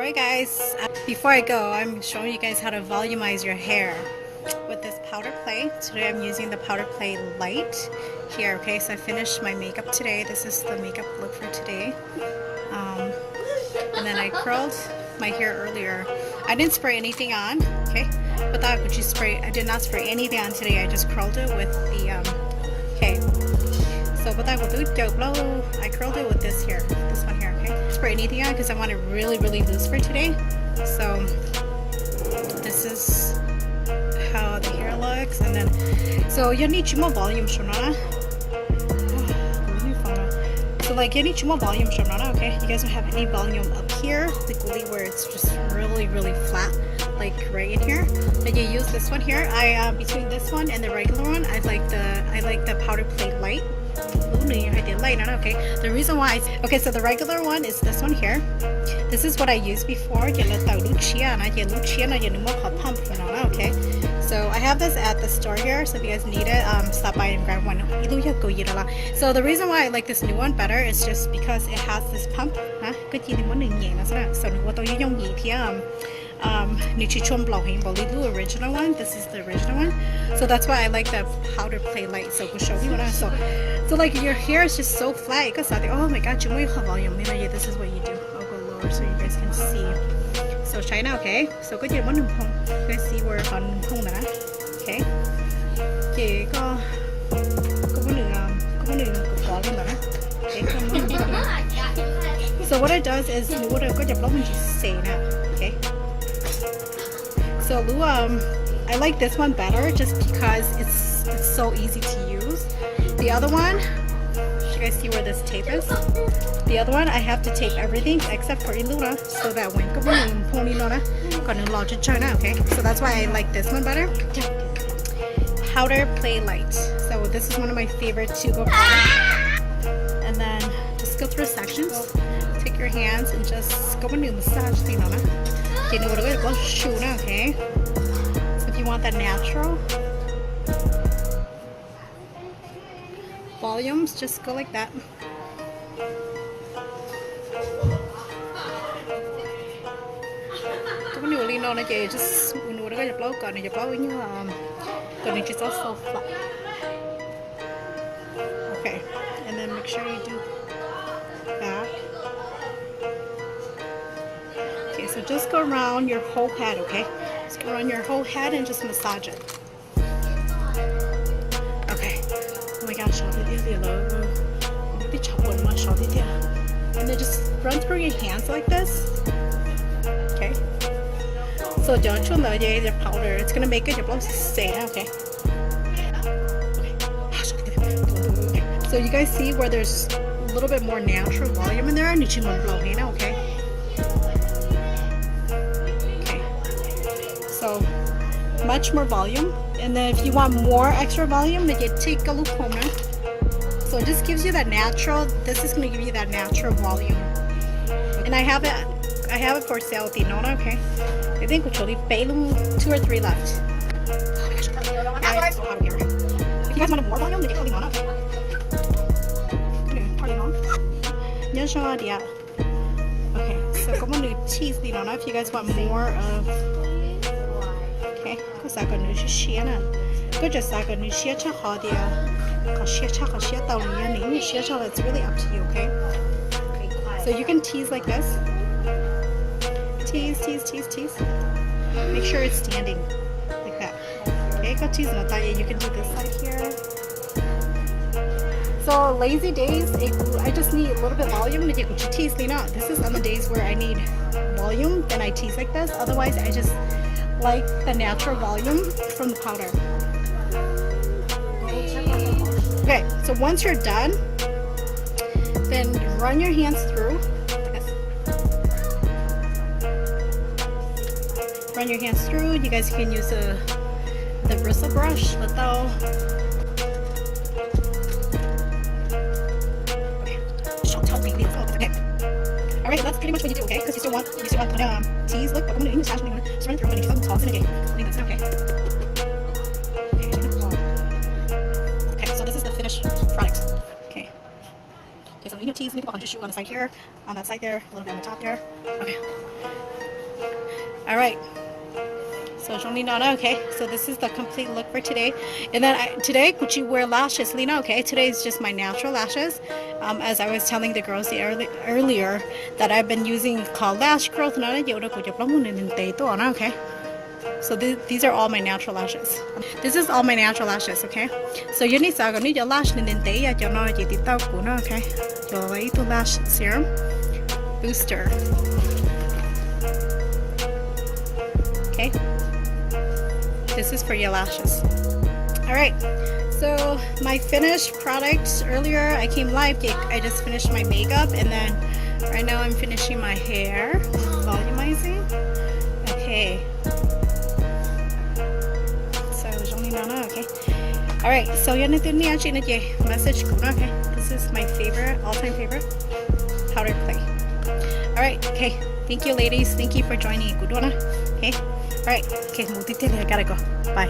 Alright guys, before I go, I'm showing you guys how to volumize your hair with this powder play. Today I'm using the powder play light here. Okay, so I finished my makeup today. This is the makeup look for today. And then I curled my hair earlier. I didn't spray anything on, okay? But that would you spray? I did not spray anything on today. I just curled it with the okay. So but I will do blow. I curled it with this here, this one here, okay? Spray anything on because I want it really loose for today. So this is how the hair looks, and then so you need more volume, Shona. So like you need more volume, Shona. Okay, you guys don't have any volume up here, the gully where it's just really flat, like right in here. Then you use this one here. I between this one and the regular one, I like the powder play light. Okay, the reason why okay, so the regular one is this one here. This is what I used before. Okay, so I have this at the store here, so if you guys need it, stop by and grab one. So the reason why I like this new one better is just because it has this pump. Original one. This is the original one, so that's why I like the powder play light. So we'll show you so like your hair is just so flat. Oh my god, volume. This is what you do. I'll go lower so you guys can see. So China, okay. So good, you guys see where on okay. Okay, so what it does is okay. So I like this one better just because it's so easy to use. The other one, you guys see where this tape is? The other one, I have to tape everything except for Iluna, so that when okay. So that's why I like this one better. Powder play light. So this is one of my favorite to go powder. And then just go through sections. Take your hands and just go and massage thing on it. Okay. So if you want that natural volumes, just go like that. Just so flat. Okay, and then make sure you do back. Okay, so just go around your whole head, okay? Just go around your whole head and just massage it. Okay. Oh my gosh, and then just run through your hands like this. Okay. So don't you know the powder? It's gonna make it okay. So you guys see where there's a little bit more natural volume in there? Okay. So much more volume, and then if you want more extra volume, then you take a little comb. So it just gives you that natural. This is going to give you that natural volume, and I have it for sale with Inona. Okay, I think we'll only pay 2 or 3 left. If you guys want more volume, then you can Inona. Okay, so come on to tease Inona if you guys want more of. Okay, because I got new shit na. Go just I got new shit cha how dia. It's really up to you, okay? So you can tease like this. Tease. Make sure it's standing like that. Okay, go tease not that. You can do this side here. So lazy days, I just need a little bit volume. This is on the days where I need volume, then I tease like this. Otherwise, I just like the natural volume from the powder. Okay, so once you're done, then run your hands through. Run your hands through. You guys can use the bristle brush. Okay. Alright, that's pretty much what you do, okay? Because you still want to tease. Look, I'm going to just run through and toss in again. I think that's okay. Okay, so this is the finished product. Okay. Okay, so you need to tease, you need to put on the side here, on that side there, a little bit on the top there. Okay. All right. So Lina, okay. So this is the complete look for today. And then today, could you wear lashes, Lina? Okay. Today is just my natural lashes. As I was telling the girls earlier that I've been using called lash growth. Okay. So these are all my natural lashes. This is all my natural lashes, okay? So you need to need your lash okay? Your lash serum booster. Okay? This is for your lashes. Alright, so my finished product earlier, I came live, I just finished my makeup, and then right now I'm finishing my hair, volumizing. Okay. Okay. Alright, so yun ito niya message ko, okay? This is my favorite, all-time favorite powder play. Alright, okay. Thank you, ladies. Thank you for joining. Good one. Okay. Alright. Okay, I gotta go. Bye.